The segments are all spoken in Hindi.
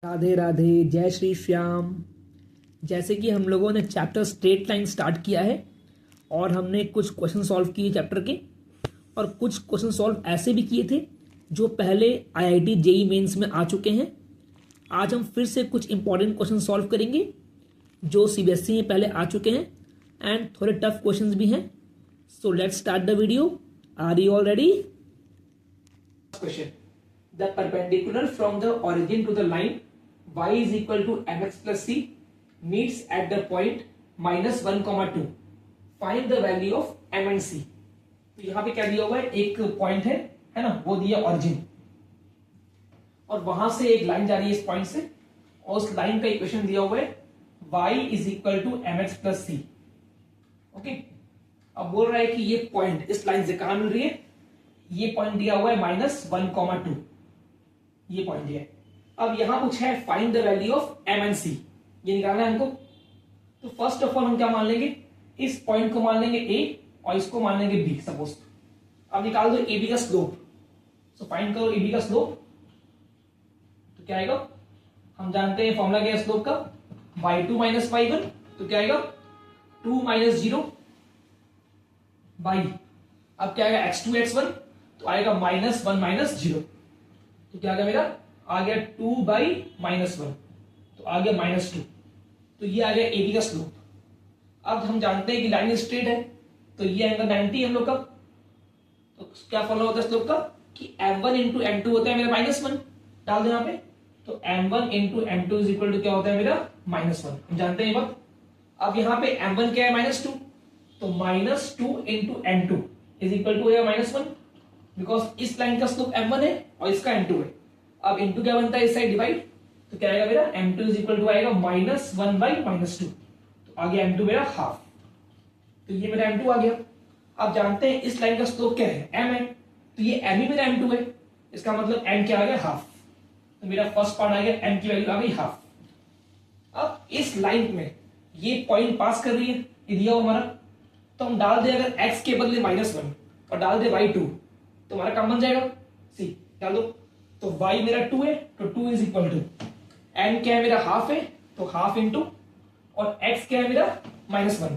राधे राधे, जय श्री श्याम। जैसे कि हम लोगों ने चैप्टर स्ट्रेट लाइन स्टार्ट किया है और हमने कुछ क्वेश्चन सॉल्व किए चैप्टर के, और कुछ क्वेश्चन सॉल्व ऐसे भी किए थे जो पहले आईआईटी जेई मेंस में आ चुके हैं। आज हम फिर से कुछ इंपॉर्टेंट क्वेश्चन सॉल्व करेंगे जो सीबीएसई में पहले आ चुके हैं एंड थोड़े टफ क्वेश्चंस भी हैं। So let's start the video. Are you all ready? Question: the perpendicular from the origin to the line y is equal to mx plus c meets at the point -1, 2. Find the value of m and c. तो यहाँ पे क्या दिया हुआ है, एक पॉइंट है ना, वो दिया ऑरिजिन, और वहां से एक लाइन जा रही है इस पॉइंट से, और उस लाइन का इक्वेशन दिया हुआ है y is equal to mx plus c. Okay, अब बोल रहा है कि ये पॉइंट इस लाइन से कहां मिल रही है, ये पॉइंट दिया हुआ है -1, 2, ये पॉइंट दिया है। अब यहां पूछा है find the value of m and c, ये निकालना है हमको। तो फर्स्ट ऑफ ऑल हम क्या मान लेंगे, इस पॉइंट को मान लेंगे a और इसको मान लेंगे b सपोज। अब निकाल दो ab का स्लोप। सो फाइंड करो ab का स्लोप, तो क्या आएगा, हम जानते हैं फॉर्मूला क्या है स्लोप का, y2 - y1, तो क्या आएगा 2 - 0 बाई, अब क्या आएगा x2 x1, तो आएगा -1 - 0, तो क्या आ गया मेरा, आ गया 2 बाई -1, तो आ गया -2। तो ये आ गया AB का स्लोप। अब हम जानते हैं कि लाइन स्ट्रेट है, तो ये एंगल 90 है हम लोग का। तो क्या फॉर्मूला होता है स्लोप का, कि m1 × m2 होता है मेरा -1, डाल दो यहाँ पे। तो m1 × m2 is equal to क्या होता है मेरा -1, हम जानते हैं ये बात। अब यहाँ पे m1 क्या है -2, तो -2 × m2 is equal to -1, because इस लाइन का स्लोप m1 है और इसका m2 है। अब m2 क्या बनता है, इस साइड डिवाइड, तो क्या आएगा मेरा m2 इज इक्वल टू आएगा -1/-2, तो आ गया m2 मेरा हाफ, तो ये मेरा m2 आ गया। अब जानते हैं इस लाइन का स्लोप क्या है, m है, तो ये m ही मेरा m2 है, इसका मतलब m क्या आ गया, हाफ। तो मेरा फर्स्ट पार्ट आ गया, m की वैल्यू आ गई हाफ। अब इस लाइन में ये पॉइंट पास कर रही है, ये दिया हुआ हमारा, तो हम डाल दे अगर x के बदले -1 और डाल दे y2, तो हमारा काम बन जाएगा। सी डाल दो, तो y मेरा 2 है, तो 2 इज इक्वल टू m क्या है मेरा हाफ है, तो हाफ इंटू, और x क्या है मेरा -1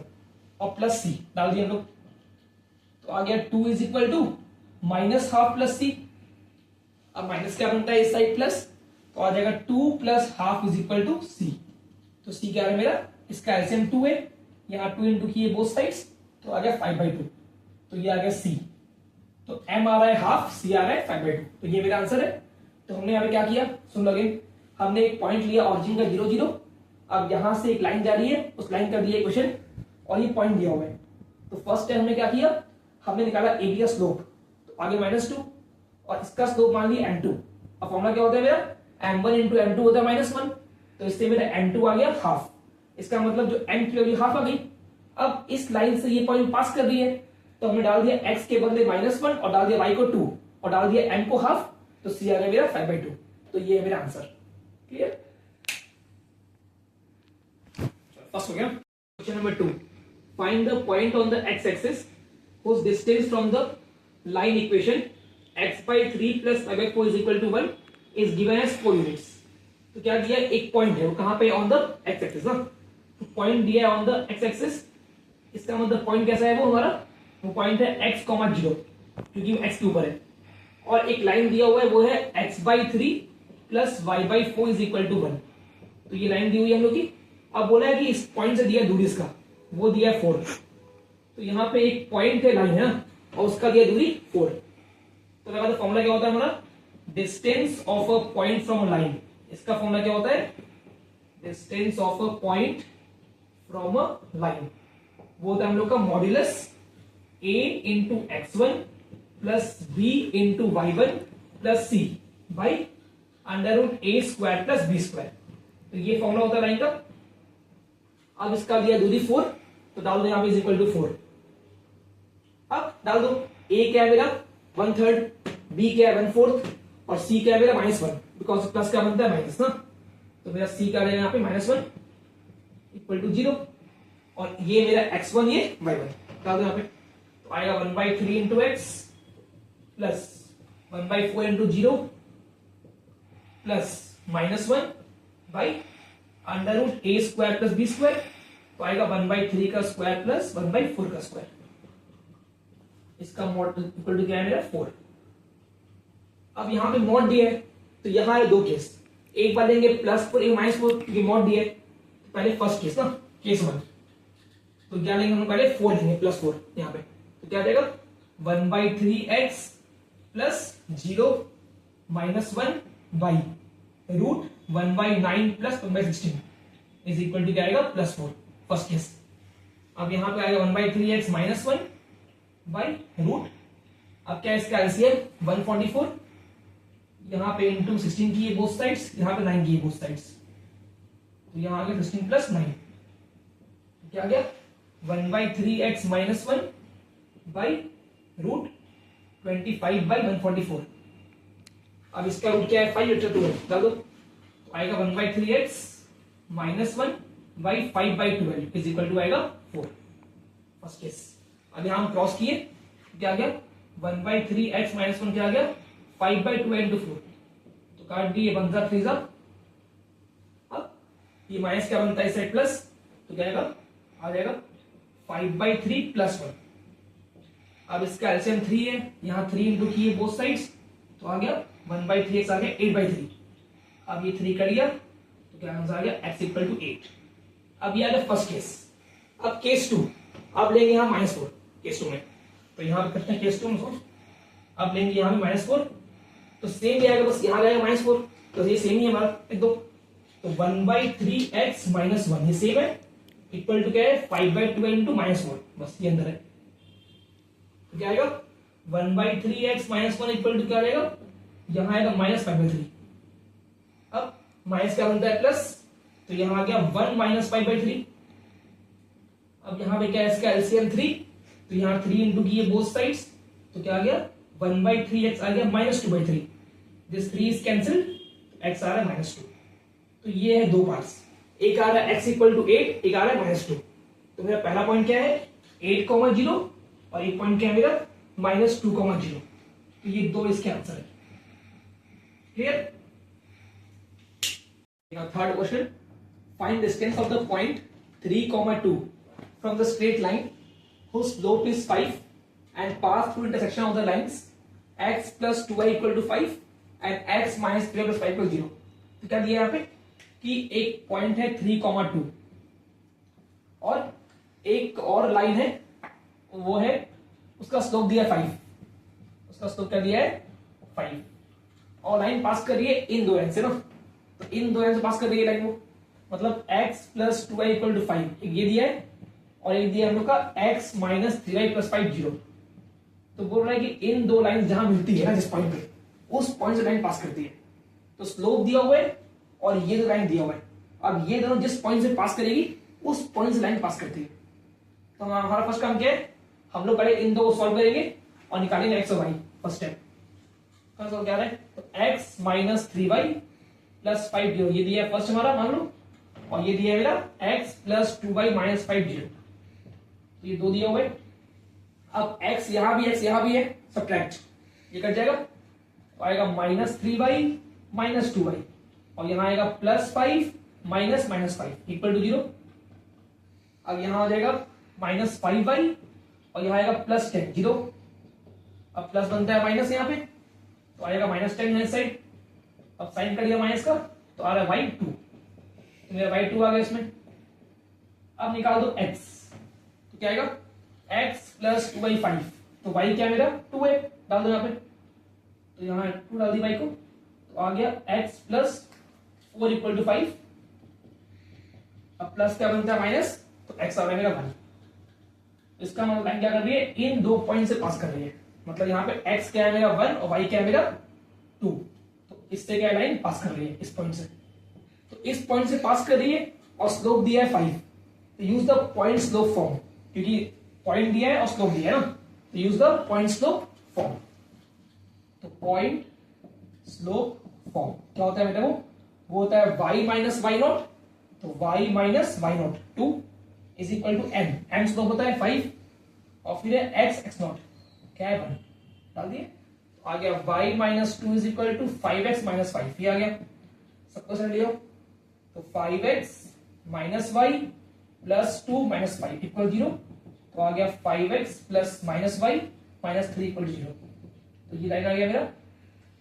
और प्लस c डाल दिया हम लोग, तो आ गया 2 is equal to -½ plus c। अब माइनस क्या बनता है इस साइड प्लस, तो आ जाएगा 2 + ½ इज इक्वल टू c। तो c क्या है मेरा, इसका एलसीएम 2 है, यहाँ 2 इंटू किए बोथ साइड्स, तो आ गया 5/2, तो ये आ गया c। तो m आ रहा है हाफ, c आ रहा है 5/2, तो ये मेरा आंसर है। तो हमने यहाँ पे क्या किया, सुन लो अगेन, हमने एक पॉइंट लिया ऑरिजिन का 0, 0। अब यहां से एक लाइन जा रही है, उस लाइन का दिया इक्वेशन और ये पॉइंट दिया हुआ है। तो फर्स्ट टाइम हमने क्या किया, हमने निकाला AB का स्लोप, तो आगे -2 और इसका स्लोप मान लिया m2। अब फॉर्मूला क्या होता है मेरा, m1 × m2 होता है -1, तो इससे मेरा m2 आ गया हाफ, इसका मतलब जो m की वैल्यू हाफ आ गई। अब इस लाइन से ये पॉइंट पास कर रही है, तो हमने डाल दिया x के बदले -1 और डाल दिया y को 2 और डाल दिया m को हाफ, तो c आ गया मेरा 5/2। तो ये है मेरा आंसर। क्लियर? फर्स्ट हो गया। Question number 2, find the point on the x axis whose distance from the line equation x/3 + y/4 is equal to 1 is given as 4 units। तो क्या दिया, एक पॉइंट है, वो कहां पे, ऑन द x एक्सिस ना, तो पॉइंट दिया है ऑन द x एक्सिस, इसका मतलब पॉइंट कैसा है, वो हमारा वो पॉइंट है x, 0, क्योंकि वो x के ऊपर है, और एक लाइन दिया हुआ है वो है x/3 + y/4 is equal to 1। तो ये लाइन दी हुई है हम लोग की। अब बोला है कि इस पॉइंट से दिया दूरी, इसका वो दिया 4, तो यहाँ पे एक पॉइंट है, लाइन है ना, और उसका दिया दूरी 4। तो लगा, तो फॉर्मूला क्या होता है हमारा, distance of a point from a line, इसका फॉर्मूला क्या होता है, distance of a point from a line, वो होता है हम लोग का modulus a × x1 + b × y1 + c by √a² + b²। तो ये फॉर्मूला होता है लाइन का। अब इसका दिया दूरी 4, तो डाल दो यहाँ पे इज इक्वल टू 4। अब डाल दो a क्या है मेरा 1/3, b क्या है 1/4 और c क्या है मेरा -1, बिकॉज प्लस क्या बनता है माइनस ना, तो मेरा c का यहाँ पे -1 इक्वल टू 0, और ये मेरा x1 ये y1 डाल दो यहाँ पे, तो आएगा 1/3 × x + 1/4 × 0 + -1 by under root A square plus B square, तो आएगा 1/3 का स्क्वायर प्लस 1/4 का स्क्वायर। इसका मॉड इक्वल टू क्या है मेरा 4। अब यहां पे मॉड दिया है तो यहां है दो केस, एक बार लेंगे +4 एक -4, ये मॉड दिया है तो पहले फर्स्ट केस ना, केस 1, तो क्या लेंगे हम पहले 4 लेंगे +4 यहाँ पे, तो क्या देगा 1/3x plus 0 -1 by root 1/9 plus 1/16 is equal to क्या आएगा +4 फर्स्ट केस। अब यहां पे आएगा 1/3x -1 बाई रूट, अब क्या इसका एलसीएम 144, यहां पे इंटू 16 की है बोथ साइड्स, यहां पे 9 की है बोथ साइड्स, तो यहां आ गया 16 + 9, क्या आ गया 1/3x -1 बाई रूट 25/144। अब इसका रूट क्या है 5 × 2 डाल दो, तो आएगा 1/3x -1 by 5/12 is equal to आएगा 4 फर्स्ट केस। अब यहां हम क्रॉस किए, क्या आ गया 1/3x -1 क्या आ गया 5/2 × 4, तो काट दिए 1 × 3 सा, अब ये माइनस क्या बनता है इस साइड प्लस, तो क्या आएगा आ जाएगा 5/3 + 1। अब इसका एलसीएम 3 है, यहां 3 इंटू किए बोथ साइड्स, तो आ गया 1/3x आ गया 8/3। अब ये 3 कर लिया तो क्या आंसर आ गया x = 8। अब ये आ गया फर्स्ट केस। अब केस 2, अब लेंगे यहां -4 केस 2 में, तो यहां पे करते हैं केस 2 में, अब लेंगे यहां पे -4, तो सेम ही आएगा, बस यहां आएगा -4, तो ये सेम ही है हमारा एक दो, तो 1/3x -1 ये सेम है, इक्वल टू क्या है 5/12 × -4, बस ये अंदर है, तो क्या आएगा 1/3x -1 इक्वल टू क्या आएगा, यहां आएगा -5/3। अब माइनस क्या बनता है प्लस, तो यहां आ गया 1 - 5/3। अब यहां पे क्या है इसका एलसीएम 3, तो यहां 3 इंटू किए बोथ साइड्स, तो क्या आ गया 1/3x आ गया -2/3, दिस 3 इज कैंसिल्ड, x आ रहा है -2। तो ये है दो पार्ट्स, एक आ रहा है x = 8, एक आ रहा है -2। तो मेरा पहला पॉइंट क्या है 8,0 और एक पॉइंट क्या है मेरा -2,0, तो ये दो इसके आंसर है। Clear. Third question, find distance of the point 3,2 from the straight line whose slope is 5 and pass through intersection of the lines x + 2y = 5 and x - 3y + 5 = 0। तो क्या दिया यहाँ पे कि एक पॉइंट है 3,2 और एक और लाइन है, वो है उसका स्लोप दिया 5, उसका स्लोप क्या दिया है 5, और लाइन पास कर रही है इन दो लाइन से ना, तो इन दो लाइन से पास कर रही है लाइन, वो मतलब x + 2y = 5 एक ये दिया है, और एक दिया हम लोग का x - 3y + 5 0। तो बोल रहा है कि इन दो लाइन जहां मिलती है ना जिस पॉइंट पे, उस पॉइंट से लाइन पास करती है, तो स्लोप दिया हुआ है और ये जो लाइन दिया हुआ है, अब ये दोनों जिस पॉइंट से पास करेगी उस पॉइंट से लाइन पास करती है। तो हमारा फर्स्ट काम क्या है, हम लोग पहले इन दो को सॉल्व करेंगे और निकालेंगे x और y। फर्स्ट स्टेप क्या है, तो x - 3y + 5 0 ये दिया है फर्स्ट हमारा, मान लो, और ये दिया है मेरा x + 2y - 5 0, तो ये दो दिया हुआ है। अब x यहां भी है, सब्ट्रैक्ट, ये कट जाएगा, तो आएगा -3y - 2y, और यहां आएगा +5 - -5 = 0। अब यहां आ जाएगा -5y और यहां आएगा +10 0, अब प्लस बनता है माइनस यहां पे, तो आएगा -10 यहां साइड, अब साइन कर दिया माइनस का, तो आ रहा है y2, तो मेरा y2 आ गया इसमें। अब निकाल दो x, तो क्या आएगा x + 2y 5, तो y क्या मेरा 2 है, डाल दो यहाँ पे, तो यहाँ 2 डाल दी y को, तो आ गया x + 4 = 5, अब प्लस क्या बनता है माइनस, तो x आ रहा है मेरा 1। इसका मतलब लाइन क्या कर रही है, इन दो पॉइंट से पास कर रही है, मतलब यहाँ पे x क्या है मेरा 1 और y क्या है मेरा 2, तो इससे क्या लाइन पास कर रही है इस पॉइंट से, तो इस पॉइंट से पास कर रही है और स्लोप दिया है 5, तो use the point slope form, क्योंकि पॉइंट दिया है और स्लोप दिया है ना, तो use the point slope form. तो पॉइंट स्लोप फॉर्म क्या होता है बेटा, वो होता है y - y0, तो y - y0 2 is equal to m, m slope होता है 5 और फिर है x x0 क्या है 1, डाल दिए, तो आ गया y - 2 is equal to 5x - 5, ये आ गया, सबको समझ लियो। तो 5x minus Y plus 2 minus 5 equal 0। तो आ गया 5x plus minus Y minus 3 equal 0। तो ये लाइन आ गया मेरा।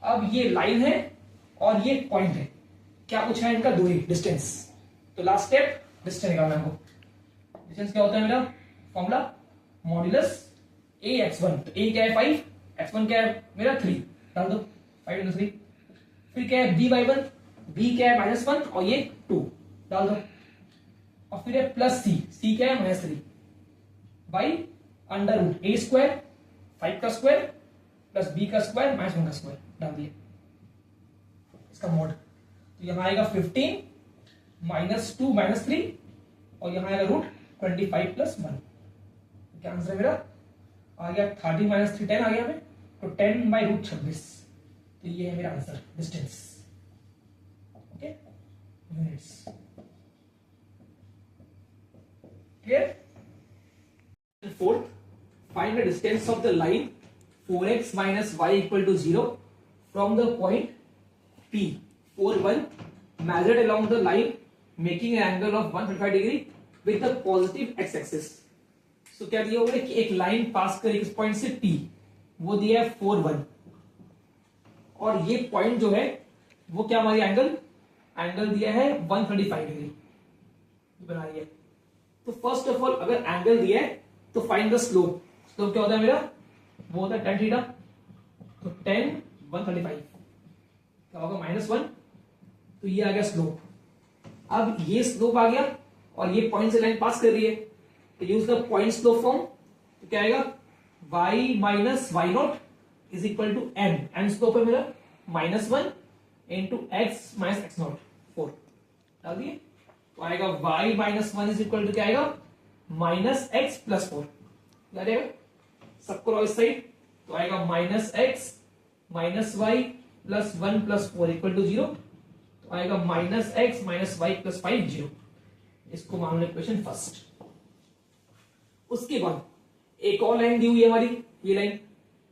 अब ये लाइन है और ये पॉइंट है, क्या पूछा है इनका? दूरी, डिस्टेंस। तो लास्ट स्टेप डिस्टेंस निकालना है हमको। डिस्टेंस क्या होता है मेरा? Formula modulus a x1। तो a क्या है 5, x1 क्या है मेरा 3, डाल दो 5 into 3। फिर क्या है b/1, b क्या है -1 और ये 2 डाल दो। और फिर है प्लस c क्या है -3 by under root a square 5 का स्क्वायर प्लस b का स्क्वायर -1 का स्क्वायर डाल दिया इसका मॉड। तो यहां आएगा 15 -2 -3 और यहां आएगा रूट 25 प्लस 1। क्या आंसर है मेरा? आ गया 30 -3 10 आ गया हमें, तो 10 बाई रूट 26। तो ये है मेरा answer, distance. Okay, units clear. Fourth, find the distance of the line 4x minus y equal to 0 from the point P 41 measured along the line making an angle of 135 degree with the positive x axis। तो क्या दिया हुआ है कि एक लाइन पास करेगी इस पॉइंट से P, वो दिया है 41 और ये पॉइंट जो है वो क्या हमारी एंगल दिया है 135 डिग्री बना रही है। तो फर्स्ट ऑफ ऑल अगर एंगल दिया है तो फाइंड द स्लोप। स्लोप क्या होता है मेरा? वो होता है tan थीटा। तो tan 135 क्या होगा -1। तो ये आ गया स्लोप। अब ये स्लोप आ गया और ये पॉइंट से लाइन पास कर रही है, तो use the point slope form. तो क्या आएगा? y minus Y not is equal to m slope है मेरा -1 into x minus X not 4 डाल दिए। तो आएगा y minus 1 is equal to क्या आएगा? -x प्लस 4 जाएगा। सबको लो इस साइड, तो आएगा -x minus Y plus 1 plus 4 equal to 0। तो आएगा -x माइनस वाई प्लस 5 0। इसको मान लो इक्वेशन फर्स्ट। उसके बाद एक और लाइन दी हुई है हमारी, ये लाइन।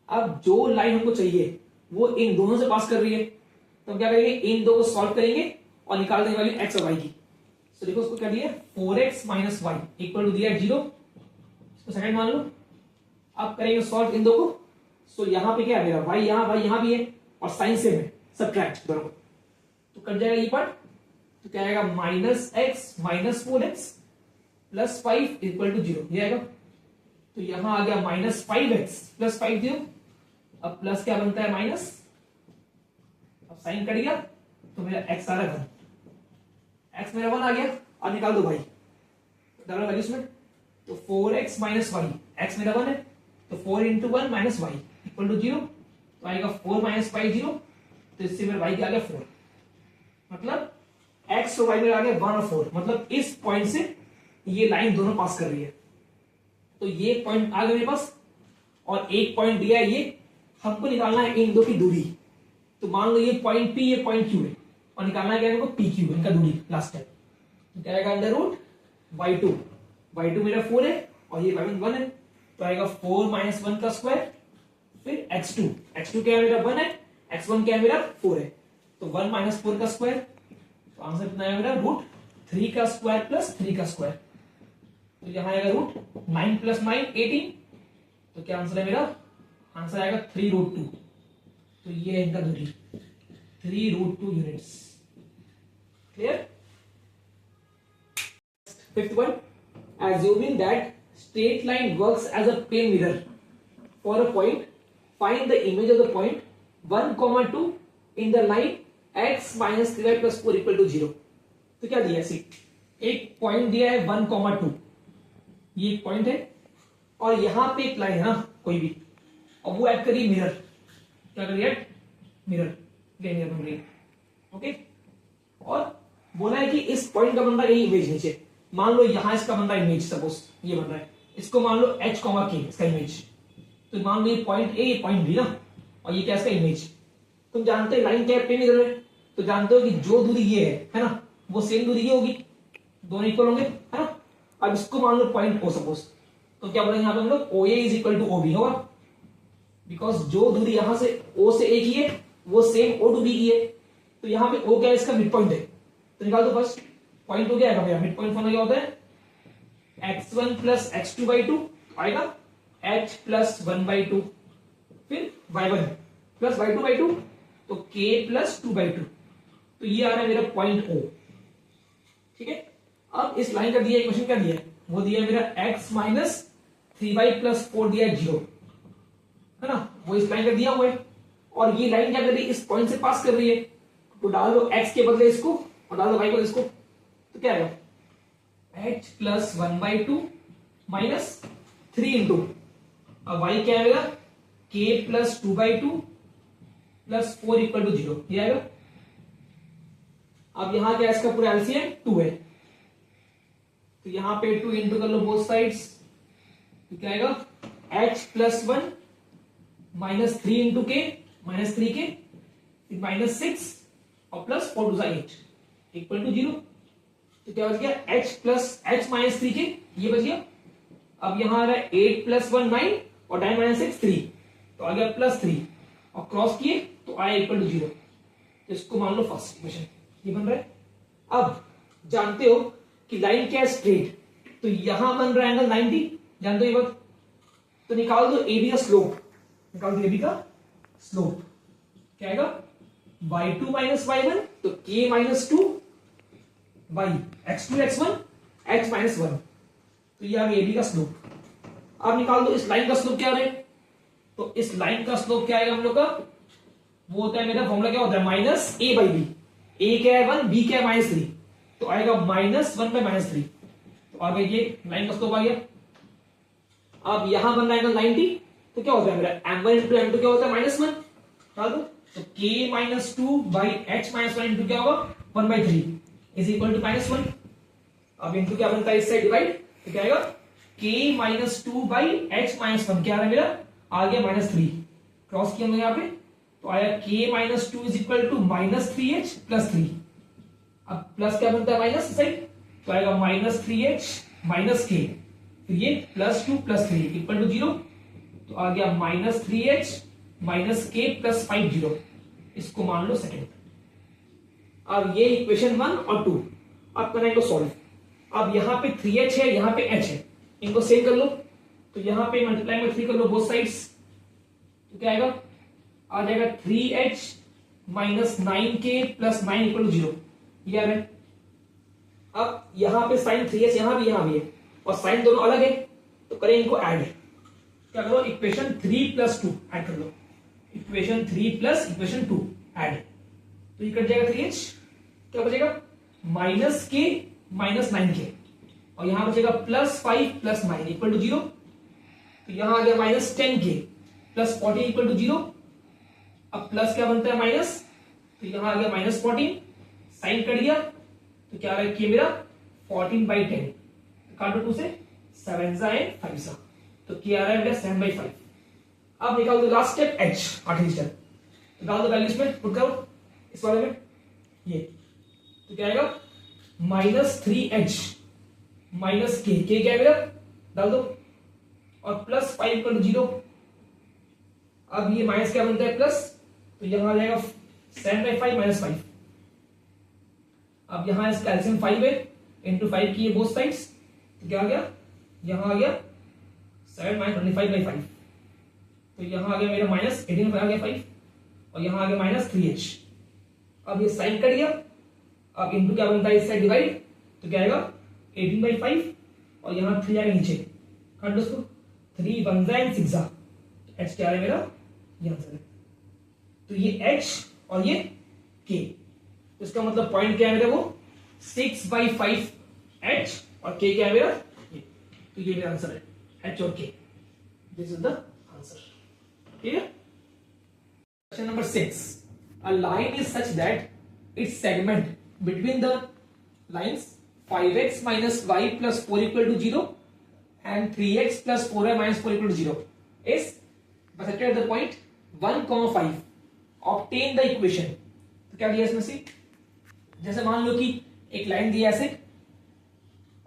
अब जो लाइन हमको चाहिए वो इन दोनों से पास कर रही है, तो हम क्या करेंगे? इन दो को सॉल्व करेंगे और निकाल देंगे वैल्यू x और y की। तो देखो उसको क्या दिया? 4x minus Y equal to दिया 0। इसको सेकंड मान लो। अब करेंगे सॉल्व इन दो को। सो यहां पे क्या है मेरा? y यहां भी है और साइन सेम है, सब्ट्रैक्ट दोनों। तो कट जाएगा ये पार्ट। तो क्या आएगा? -x minus 4x plus 5 equal to 0 ये आएगा। तो यहां आ गया -5x प्लस 5 0। अब प्लस क्या बनता है? माइनस। अब साइन कट गया तो मेरा x आ रहा है 1। x मेरा 1 आ गया। अब निकाल दो y, डालो वैल्यूज में। तो 4x माइनस वाई, x मेरा 1 है, तो 4 into 1 minus Y equal to 0। तो आएगा 4 माइनस 5 0। तो इससे मेरा y क्या आ गया 4। मतलब x और y मेरा आ गया 1 और 4। मतलब इस पॉइंट से ये लाइन दोनों पास कर रही है। तो ये पॉइंट आ गया मेरे पास और एक पॉइंट दिया है, ये हमको निकालना है इन दो की दूरी। तो मान लो ये पॉइंट P, ये पॉइंट Q है और निकालना है क्या हमको? PQ इनका दूरी लास्ट टाइम। तो क्या आएगा? अंडर रूट y2 मेरा 4 है और ये y1 1 है। तो आएगा 4 माइनस 1 का स्क्वायर फिर x2 क्या है मेरा? 1 है, x1 क्या है मेरा? 4 है। तो 1 माइनस 4 का स्क्वायर। तो आंसर कितना है मेरा? √3 का स्क्वायर प्लस 3 का स्क्वायर। तो यहां आएगा √9 प्लस 9 18। तो क्या आंसर है मेरा? आंसर आएगा 3√2। तो ये है इनका दूरी 3√2 units. Clear. Fifth one, assuming that straight line works as a plane mirror for a point, find the image of the point 1, 2 in the line x minus 3y plus 4 equal to 0। तो क्या दिया? सी एक पॉइंट दिया है 1, 2, ये एक पॉइंट है और यहां पे एक लाइन है ना कोई भी, और वो ऐड करिए मिरर। क्या करिए? मिरर प्लेन बन रही है। ओके, और बोला है कि इस पॉइंट का बन रहा है यही इमेज नीचे। मान लो यहां इसका बन रहा है इमेज, सपोज ये बन रहा है, इसको मान लो h, k इसका इमेज। तो मान लो ये पॉइंट ए, ये पॉइंट बी ना, और ये क्या इसका इमेज। तुम जानते हो लाइन क्या प्लेन मिरर है, तो जानते हो कि जो दूरी ये है ना, वो सेम दूरी ये होगी, दोनों इक्वल होंगे, है ना। अब इसको मान लो पॉइंट ओ सपोज, तो क्या बोलेंगे यहाँ पे हम लोग? O A is equal to O B होगा, बिकॉज जो दूरी यहां से ओ से ए की है वो सेम ओ टू बी की है। तो यहाँ पे ओ क्या है? इसका मिड पॉइंट है। तो निकाल दो फर्स्ट पॉइंट हो गया भैया, मिड पॉइंट फॉर्मूला क्या होता है x1 प्लस x2/2 आएगा h प्लस 1/2 फिर y1 प्लस y2/2 तो k प्लस 2/2 तो ये आ रहा है मेरा पॉइंट O। ठीक है, अब इस लाइन का दिया इक्वेशन क्या दिया है, वो दिया है मेरा x माइनस 3y प्लस 4 दिया है 0 है ना, वो इस लाइन का दिया हुआ है और ये लाइन क्या कर रही है, इस पॉइंट से पास कर रही है, तो डाल दो x के बदले इसको और डाल दो y को इसको, तो क्या आएगा h प्लस 1/2 माइनस 3 इंटू अब y क्या आएगा k plus 2/2 plus 4 equal to 0 ये आएगा। अब यहां क्या इसका पूरा एलसीएम 2 है, तो यहां पे 2 इंटू कर लो बोथ साइड्स, तो क्या आएगा h प्लस 1 माइनस 3 इंटू के माइनस 3 के फिर माइनस 6 और प्लस 4 टू 8 इक्वल टू 0। तो क्या बच गया h प्लस h माइनस 3 के ये बच गया। अब यहां आ रहा है 8 प्लस 1 9 और 9 माइनस 6 3 तो आ गया प्लस 3 और क्रॉस किए तो आया इक्वल टू 0। तो इसको मान लो फर्स्ट इक्वेशन ये बन रहा है। अब जानते हो कि लाइन क्या है स्ट्रेट, तो यहां बन रहा है एंगल 90 जानते हो ये बात, तो निकाल दो AB का स्लोप, निकाल दो AB का स्लोप क्या आएगा y2 माइनस y1 तो k minus 2 y x2 x1 x minus 1 तो ये आ गया AB का स्लोप। अब निकाल दो इस लाइन का स्लोप क्या है, तो इस लाइन का स्लोप क्या आएगा हम लोग का, वो होता है मेरा फॉर्मूला क्या होता है minus a by B, a क्या है 1 b क्या है माइनस 3 तो आएगा माइनस 1 बाई माइनस 3 तो आ गया ये लाइन का स्लोप आ गया। अब यहां बन रहा है एंगल 90 तो क्या होता है मेरा m1 इंटू m2 क्या होता है माइनस 1 डाल दो, तो k minus 2 by h minus 1 into क्या होगा 1/3 इज इक्वल टू माइनस 1। अब इंटू क्या बनता है इस साइड डिवाइड तो क्या आएगा k minus 2 by h minus 1 क्या आ रहा है मेरा आ गया माइनस 3 क्रॉस किया हमने यहाँ पे तो आया k minus 2 is equal to minus 3h plus 3। अब प्लस क्या बनता है माइनस साइड तो आएगा माइनस 3h माइनस k फिर ये प्लस 2 प्लस 3 इक्वल टू 0 तो आ गया minus 3h minus k plus 5 0 इसको मान लो सेकंड। अब ये इक्वेशन 1 और 2 अब करना इनको सॉल्व। अब यहां पे 3h है यहां पे h है इनको सेम कर लो, तो यहां पे मल्टीप्लाई में 3 कर लो बोथ साइड्स तो क्या आएगा आ जाएगा 3h minus 9k plus 9 equal to 0 ये आ रहा है। अब यहां पे साइन 3h यहां भी है और साइन दोनों अलग है तो करें इनको ऐड, क्या करो इक्वेशन 3 प्लस 2 ऐड कर लो, इक्वेशन 3 प्लस इक्वेशन 2 ऐड तो ये कट जाएगा 3h क्या बचेगा माइनस k माइनस 9k और यहां बचेगा प्लस 5 प्लस 9 इक्वल टू 0 तो यहां आ गया minus 10k plus 14 equal to 0। अब प्लस क्या बनता है माइनस तो यहां आ गया माइनस 14 साइन कट गया तो क्या आ रहा है कि मेरा 14/10 काटो 2 से 7 सा 5 सा तो क्या आ रहा है मेरा 7/5। अब निकाल दो लास्ट स्टेप h आखिरी स्टेप निकाल दो वैल्यूज में पुट करो इस वाले में ये तो क्या आएगा माइनस 3h माइनस k क्या है मेरा डाल दो और प्लस 5 इक्वल टू 0। अब ये माइनस क्या बनता है प्लस तो यहां आ जाएगा 7/5 माइनस 5। अब यहां इसका एलसीएम 5 है इंटू 5 किए बोथ साइड्स तो क्या आ गया यहां आ गया 7 माइनस 25/5 तो यहां आ गया मेरा माइनस 18 आ गया 5 और यहां आ गया माइनस 3h। अब ये साइन कट गया अब इंटू क्या बनता है इस साइड डिवाइड तो क्या आएगा 18/5 और यहां 3 आएगा नीचे काट दो इसको 3 1 जा 6 जा h क्या है मेरा ये आंसर है। तो ये h और ये k तो इसका मतलब पॉइंट क्या है मेरा वो 6/5 h और k क्या है मेरा ये तो ये मेरा आंसर है h और k this is the answer. ठीक है question number 6 a line is such that its segment between the lines 5x minus y plus 4 equal to 0 and 3x plus 4y minus 4 equal to 0 is bisected at the point 1,5 obtain the equation। तो क्या दिया इसमें से जैसे मान लो कि एक लाइन दिया ऐसे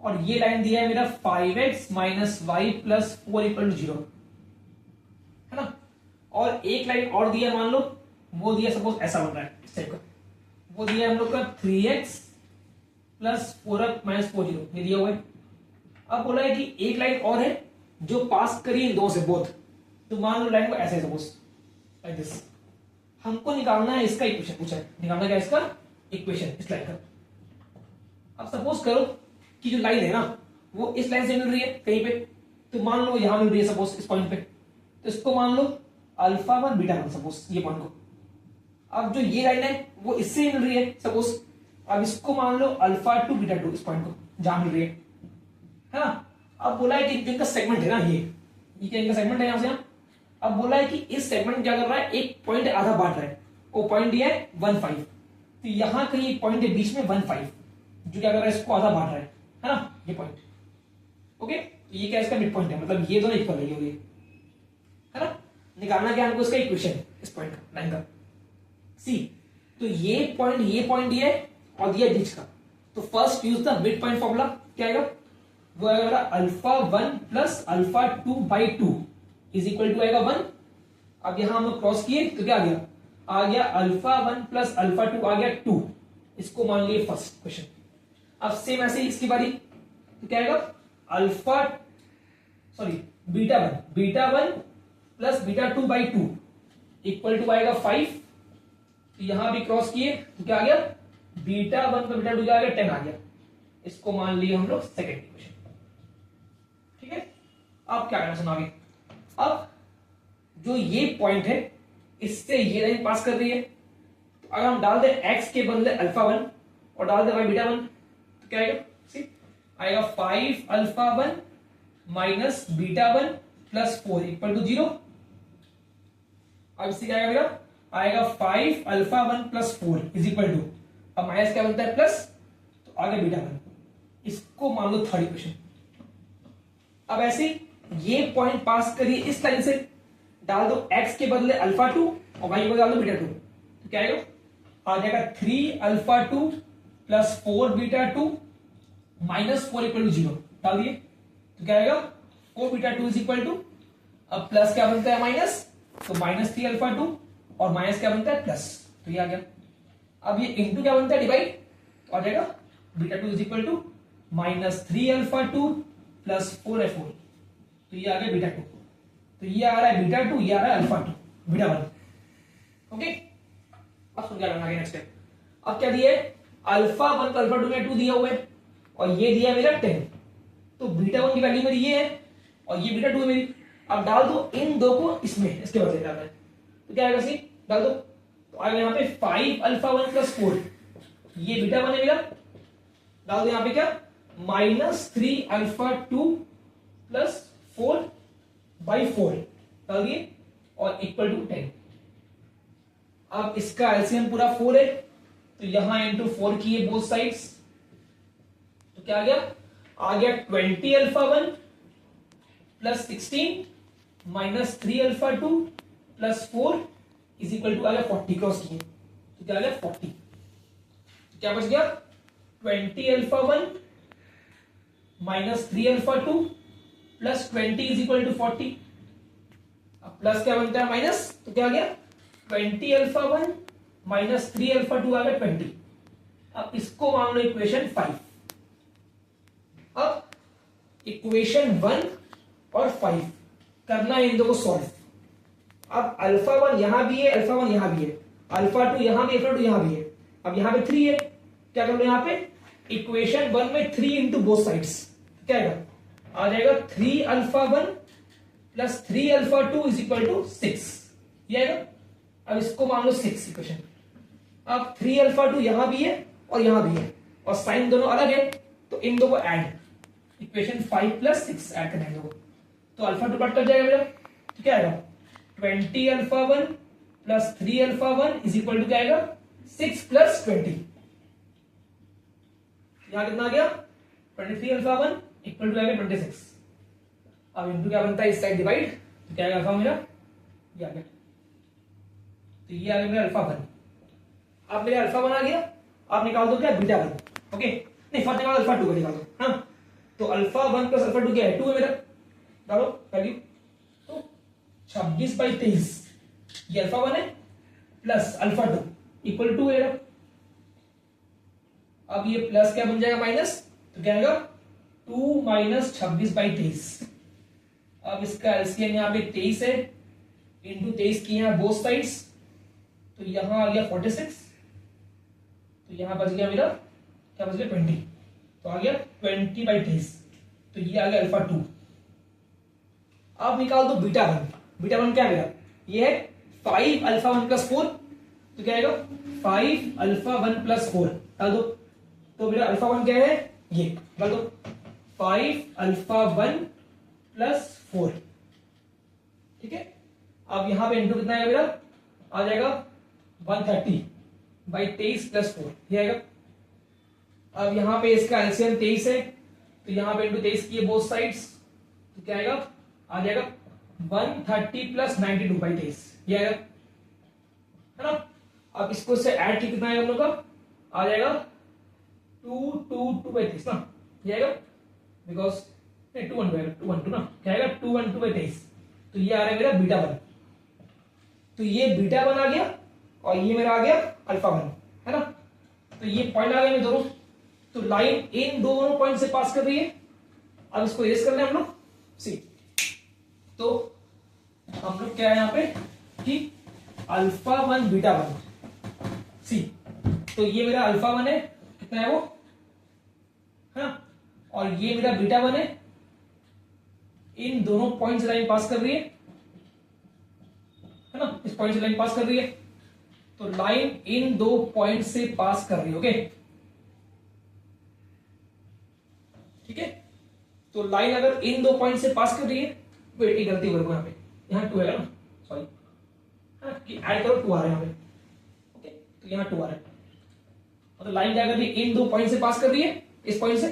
और ये लाइन दिया है मेरा 5x minus Y plus 4 equal to 0 है ना, और एक लाइन और दिया मान लो वो दिया सपोज ऐसा बन रहा है इस टाइप का वो दिया हम लोग का 3x प्लस 4x माइनस 4 0 ये दिया हुआ है। अब बोला है कि एक लाइन और है जो पास करी इन दो से बोथ, तो मान लो लाइन को ऐसे सपोज लाइक दिस, हमको निकालना है इसका इक्वेशन पूछा है, निकालना क्या इसका इक्वेशन इस लाइन का। अब सपोज करो कि जो लाइन है ना वो इस लाइन से मिल रही है कहीं पे, तो मान लो यहां मिल रही है सपोज इस पॉइंट पे, तो इसको मान लो अल्फा 1 बीटा 1 सपोज ये पॉइंट को। अब जो ये लाइन है वो इससे मिल रही है सपोज, अब इसको मान लो अल्फा 2 बीटा 2 इस पॉइंट को जहां मिल रही है ना। अब बोला है कि इनका सेगमेंट है ना ये क्या इनका सेगमेंट है यहां से यहां। अब बोला है कि इस सेगमेंट क्या कर रहा है, एक पॉइंट आधा बांट रहा है, वो पॉइंट ये है 1 5, तो यहां कहीं एक पॉइंट है बीच में 1 5 जो क्या कर रहा है इसको आधा बांट रहा है ना ये पॉइंट। ओके ये क्या इसका मिड पॉइंट है, मतलब ये दोनों इक्वल है ये है ना। निकालना क्या हमको इसका इक्वेशन इस पॉइंट का लाइन का सी। तो ये पॉइंट ये और दिया बीच का, तो first use the mid point formula. क्या आएगा वो आएगा alpha 1 plus alpha 2 by 2 is equal to आएगा 1। अब यहां हम लोग क्रॉस किए तो क्या आ गया अल्फा 1 प्लस अल्फा 2 आ गया 2, इसको मान लिए फर्स्ट क्वेश्चन। अब सेम ऐसे ही इसकी बारी, तो क्या आएगा alpha beta 1 plus beta 2 by 2 equal to आएगा 5। तो यहां भी क्रॉस किए तो क्या आ गया बीटा 1 पर बीटा 2 आ गया 10 आ गया, इसको मान लिए हम लोग सेकेंड इक्वेशन। ठीक है अब क्या करना सुना आगे। अब जो ये पॉइंट है इससे ये लाइन पास कर रही है, तो अगर हम डाल दें x के बदले अल्फा 1 और डाल दें बीटा 1 तो क्या आएगा सी आएगा 5 alpha 1 minus beta 1 plus 4 equal to 0। अब इससे क्या आएगा आएगा 5 alpha 1 plus 4 is equal to, अब माइनस क्या बनता है प्लस, तो आगे बीटा 1, इसको मान लो थर्ड इक्वेशन। अब ऐसे ये पॉइंट पास करिए इस लाइन से, डाल दो x के बदले अल्फा 2 और y के बदले डाल दो बीटा 2, तो क्या आएगा आ जाएगा 3 alpha 2 plus 4 beta 2 minus 4 equal to 0 डाल दिए, तो क्या आएगा 4 बीटा 2 इज इक्वल टू, अब प्लस क्या बनता है माइनस, तो माइनस 3 अल्फा 2 और माइनस क्या बनता है प्लस, तो ये आ गया। अब ये इंटू क्या बनता है डिवाइड, तो आ जाएगा beta 2 is equal to minus 3 alpha 2 plus 4 है 4, तो ये आ गया बीटा 2, तो ये आ रहा है बीटा 2, ये आ रहा है अल्फा 2 बीटा 1। ओके अब सुन क्या करना है नेक्स्ट स्टेप। अब क्या दिया है अल्फा 1 अल्फा 2 में 2 दिया हुआ है और ये दिया मेरा 10, तो बीटा 1 की वैल्यू मेरी ये है और ये बीटा 2 है मेरी। अब डाल दो इन दो को इसमें, इसके बदले डालना है, तो क्या आएगा सी डाल दो, तो आएगा यहाँ पे 5 अल्फा 1 प्लस 4, ये बीटा 1 है मेरा, डाल दो यहाँ पे क्या माइनस 3 अल्फा 2 प्लस 4 बाई 4 डाल दिए और इक्वल टू 10। अब इसका एलसीएम पूरा 4 है, तो यहां इंटू 4 किए बोथ साइड्स, तो क्या आ गया 20 alpha 1 plus 16 minus 3 alpha 2 plus 4 is equal to आ गया 40 क्रॉस किए, तो क्या आ गया 40, तो क्या बच गया 20 alpha 1 minus 3 alpha 2 plus 20 is equal to 40। अब प्लस क्या बनता है माइनस, तो क्या आ गया 20 अल्फा 1 माइनस 3 अल्फा 2 आ गया 20। अब इसको मान लो इक्वेशन 5। अब इक्वेशन 1 और 5 करना है इन दो को सॉल्व। अब अल्फा 1 यहां भी है, अल्फा 1 यहां भी है, अल्फा 2 यहां भी, अल्फा 2 यहां भी है। अब यहां पे 3 है, क्या कर लो यहां पे इक्वेशन 1 में 3 इंटू बोथ साइड्स, क्या आ जाएगा 3 alpha 1 plus 3 alpha 2 is equal to 6, ये आएगा। अब इसको मान लो 6 इक्वेशन। अब 3 अल्फा 2 यहां भी है और यहां भी है और साइन दोनों अलग है, तो इन दो को ऐड, इक्वेशन 5 प्लस 6 ऐड करना है इन दो को, तो अल्फा 2 कट कर जाएगा मेरा, तो क्या आएगा 20 alpha 1 plus 3 alpha 1 is equal to क्या आएगा 6 प्लस 20, यहां कितना आ गया 23 अल्फा 1 इक्वल टू आएगा 26। अब इंटू क्या बनता है इस साइड डिवाइड, तो क्या आएगा अल्फा मेरा ये आ गया, तो ये आ गया मेरा अल्फा 1। अब मेरा अल्फा 1 आ गया, आप निकाल दो क्या बीटा 1, ओके नहीं फर्स्ट निकालो अल्फा 2 को निकाल दो, हाँ तो अल्फा 1 प्लस अल्फा 2 क्या है 2 है मेरा, डालो वैल्यू, तो 26/23 ये अल्फा 1 है प्लस अल्फा 2 इक्वल 2 है। अब ये प्लस क्या बन जाएगा माइनस, तो क्या आएगा 2 माइनस 26/23। अब इसका एलसीएम यहाँ पे 23 है, इंटू 23 की यहाँ बोथ साइड्स, तो यहाँ आ गया 46, तो यहाँ बच गया मेरा क्या बच गया 20, तो आ गया 20/23, तो ये आ गया अल्फा 2। अब निकाल दो बीटा 1। बीटा 1 क्या आएगा, ये है 5 अल्फा 1 प्लस 4, तो क्या आएगा 5 अल्फा 1 प्लस 4 डाल दो, तो मेरा अल्फा 1 क्या है ये डाल दो 5 अल्फा 1 प्लस 4, ठीक है। अब यहां पे इंटू कितना आएगा मेरा, आ जाएगा 130/23 प्लस 4, ये आएगा। अब यहां पे इसका एलसीएम 23 है, तो यहां पे इंटू 23 किए बोथ साइड्स, तो क्या आएगा, आ जाएगा 130 प्लस 92/23, ये आएगा, है ना। अब इसको से ऐड कितना आएगा हम लोग का, आ जाएगा 222/23 ना, ये आएगा, बिकॉज 212 ना, क्या आएगा 212/23, तो ये आ रहा है मेरा बीटा 1। तो ये बीटा 1 आ गया और ये मेरा आ गया अल्फा 1, है ना। तो ये पॉइंट आ गया मेरे दोनों, तो लाइन इन दोनों पॉइंट से पास कर रही है। अब इसको इरेज कर लें हम लोग, सी, तो हम लोग क्या है यहाँ पे कि अल्फा 1 बीटा 1, सी, तो ये मेरा अल्फा 1 है, कितना है वो, है ना, और ये मेरा बीटा 1 है, इन दोनों पॉइंट से लाइन पास कर रही है ना, इस पॉइंट से लाइन पास कर रही है, तो लाइन इन दो पॉइंट से पास कर रही है, ओके, ठीक है। तो लाइन अगर इन दो पॉइंट से पास कर रही है, वेट की गलती वर्ग यहाँ पे, यहाँ 2 है ना, सॉरी, कि ऐड करो 2 आ रहा है यहाँ पे, ओके, तो यहाँ 2 आ रहा है, तो लाइन क्या कर रही है, इन दो पॉइंट से पास कर रही है, इस पॉइंट से,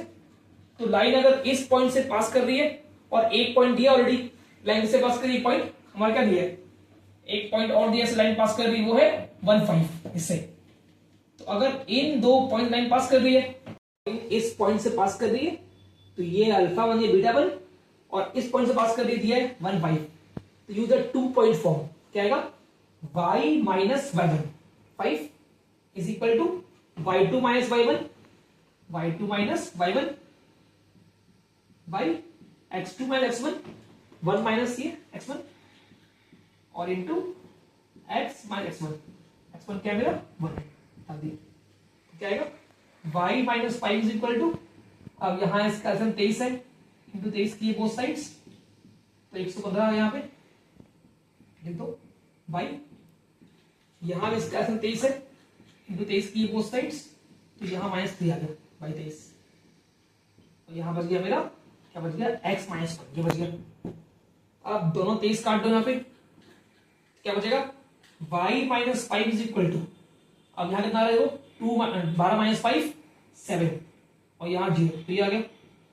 तो लाइन अगर इस पॉइंट से पास कर रही है और एक पॉइंट दिया ऑलरेडी, लाइन से पास कर रही है, पॉइंट हमारा क्या दिया है, एक पॉइंट और दिया, लाइन पास कर रही है, वो है 1,5 इससे। तो अगर इन दो पॉइंट लाइन पास कर रही है, इस पॉइंट से पास कर रही है, तो ये अल्फा 1 ये बीटा 1, और इस पॉइंट से पास कर दिया है 1,5, तो यूज द 2 पॉइंट फॉर्म, क्या आएगा, y minus y1 5 is equal to y2 minus y1, y2 minus y1 by x2 minus x1, 1 minus ये x1 और into x minus x1, x1 क्या मेरा 1 डाल दिया, क्या आएगा y minus 5 is equal to, अब यहां इसका आंसर 23 है, इंटू 23 किए बोथ साइड्स, तो 115 यहाँ पे लिख दो बाई, यहां इसका आंसर 23 है, इंटू 23 किए बोथ साइड्स, तो यहां -3 आ गया बाई 23, तो यहां बच गया मेरा क्या बच गया x माइनस 1, ये बच गया। अब दोनों 23 काट दो यहाँ पे, क्या बचेगा y minus 5 is equal to, अब यहाँ कितना आ रहा है वो 12 माइनस 5 7, और यहाँ 0, तो ये आ गया।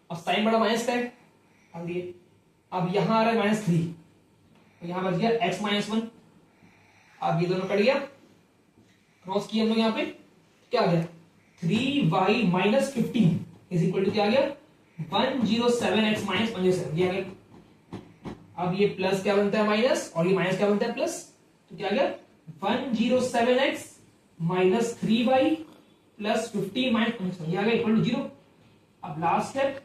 अब साइन बड़ा माइनस का है, डाल दिए, अब यहाँ आ रहा है -3, तो यहाँ बच गया x माइनस 1, अब ये दोनों कट गया, क्रॉस किया हम लोग यहाँ पे, क्या आ गया 3y minus 15 is equal to क्या आ गया 107x माइनस 107, ये आ गया। अब ये प्लस क्या बनता है माइनस, और ये माइनस क्या बनता है प्लस, तो क्या आ गया 107x minus 3y plus 15 minus 107, ये आ गया इक्वल टू 0। अब लास्ट स्टेप,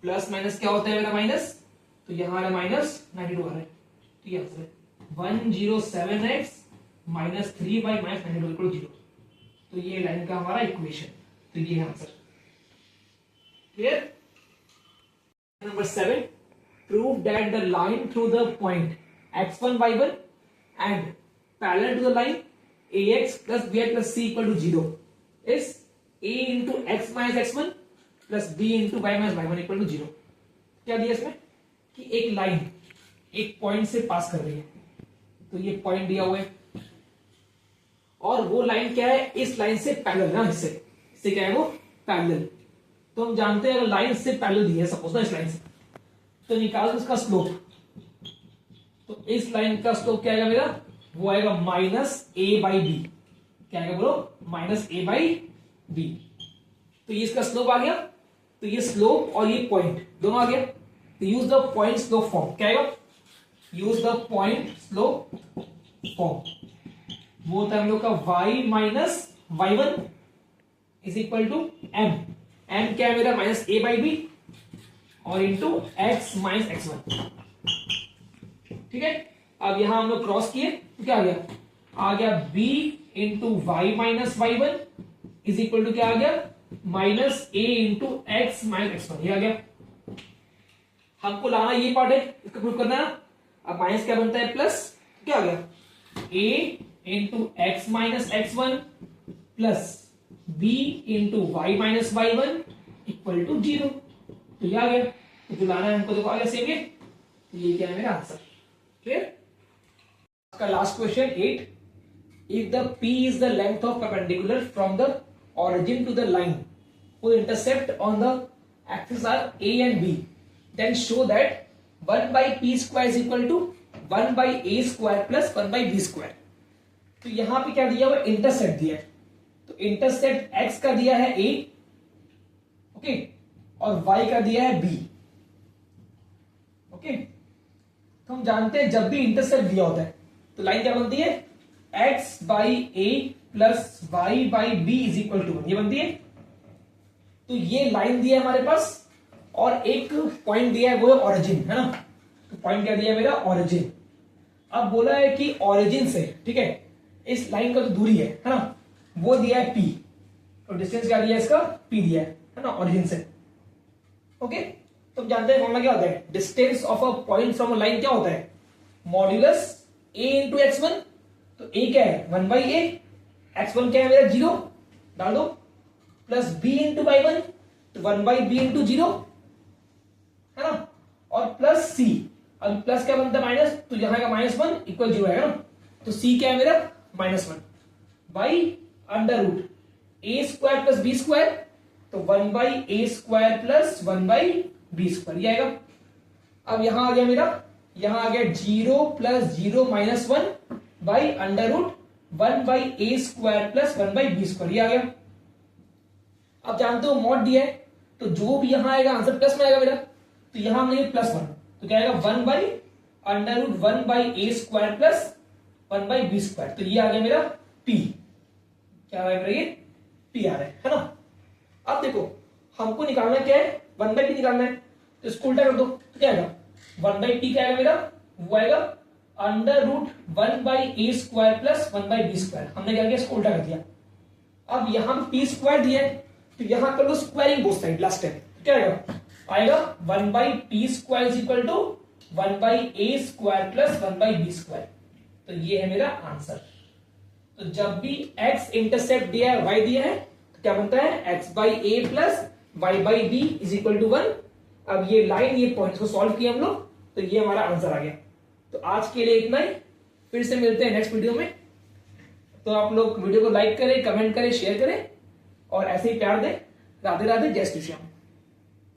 प्लस माइनस क्या होता है मेरा माइनस, तो यहाँ आ रहा है माइनस 92 आ रहा है, तो ये आंसर है 107x minus 3y minus 92 equal 0, तो ये लाइन का हमारा इक्वेशन, तो ये answer clear. Number 7, prove that the line through the point x1 y1 and parallel to the line ax plus by plus c equal to 0 is a into x minus x1 plus b into y minus y1 equal to 0। क्या दिया इसमें कि एक लाइन एक पॉइंट से पास कर रही है, तो ये पॉइंट दिया हुआ है और वो लाइन क्या है इस लाइन से पैरेलल ना, इससे क्या है वो पैरेलल। तो हम जानते हैं अगर लाइन से पैरेलल दी है सपोज ना इस लाइन से, तो निकाल इसका स्लोप, तो इस लाइन का स्लोप क्या आएगा मेरा, वो आएगा -a/b, क्या आएगा बोलो -a/b। तो ये इसका स्लोप आ गया, तो ये स्लोप और ये पॉइंट दोनों आ गया, तो use the point slope form, क्या आएगा use the point slope form, वो होता है हम लोग का y minus y1 is equal to m, m क्या है मेरा माइनस ए बाई बी और into x minus x one. ठीक है, अब यहां हम लोग क्रॉस किए तो क्या आ गया B into Y minus Y one is equal to क्या आ गया minus A into x minus x one. ये आ गया, हमको लाना ये पार्ट है, इसका प्रूफ करना है। अब माइनस क्या बनता है प्लस, क्या आ गया A into x minus x one plus B into Y minus Y one equal to zero. तो ये आ गया, तो जो लाना है हमको देखो आ गया सेम ये। तो ये क्या है मेरा आंसर। क्लियर। का last question 8, if the P is the length of perpendicular from the origin to the line whose intercept on the axis are A and B, then show that 1 by P square is equal to 1 by A square plus 1 by B square। तो यहां पे क्या दिया हुआ इंटरसेप्ट दिया है, तो इंटरसेप्ट x का दिया है A, ओके, और y का दिया है B, ओके। तो हम जानते हैं जब भी इंटरसेप्ट दिया होता है तो लाइन क्या बनती है x by a plus y by b is equal to 1, ये बनती है। तो ये लाइन दिया है हमारे पास और एक पॉइंट दिया है वो है ऑरिजिन, है ना। तो पॉइंट क्या दिया है मेरा ऑरिजिन। अब बोला है कि ऑरिजिन से, ठीक है, इस लाइन का जो दूरी है ना, वो दिया है p, और डिस्टेंस क्या दिया है इसका p दिया है ना, ऑरिजिन से। ओके, तो जानते हैं फॉर्मूला क्या होता है, distance of a point from a line क्या होता है modulus a into x one. तो a क्या है 1 बाई ए, एक्स वन क्या है मेरा 0 डाल दो, plus b into by one, तो 1 बाई बी इंटू 0, है ना, और प्लस c। अब प्लस क्या बनता है माइनस, तो यहां का -1 इक्वल 0 है ना, तो c क्या है मेरा -1 by under root A square plus B square, तो 1 by A square plus 1 by B square, ये आएगा। अब यहां आ गया मेरा, यहां आ गया 0 plus 0 -1 by under root 1 by A square plus 1 by B square, ये आ गया। अब जानते हो मॉड दिया है, तो जो भी यहां आएगा आंसर प्लस में आएगा मेरा, तो यहां हमने +1, तो क्या आएगा 1 by under root 1 by A square plus 1 by B square, तो ये आ गया मेरा p। क्या आ रहा है मेरा, ये p आ रहा है ना। अब देखो हमको निकालना क्या है 1 बाई p निकालना है, तो इसको उल्टा कर दो, तो क्या आएगा 1 बाई p क्या आएगा मेरा, वो आएगा under root 1 by A square plus 1 by B square. हमने क्या किया इसको उल्टा कर दिया। अब यहां p स्क्वायर दिया है, तो यहां कर लो squaring both side last time, क्या आएगा 1 by P square is equal to 1 by A square plus 1 by B square. तो ये है मेरा आंसर। तो जब भी x इंटरसेप्ट दिया है y दिया है तो क्या बनता है x by a plus y by b is equal to 1। अब ये लाइन, ये पॉइंट्स को सॉल्व किया हम लोग, तो ये हमारा आंसर आ गया। तो आज के लिए इतना ही, फिर से मिलते हैं नेक्स्ट वीडियो में। तो आप लोग वीडियो को लाइक करें, कमेंट करें, शेयर करें और ऐसे ही प्यार दें। राधे राधे, जय श्री श्याम।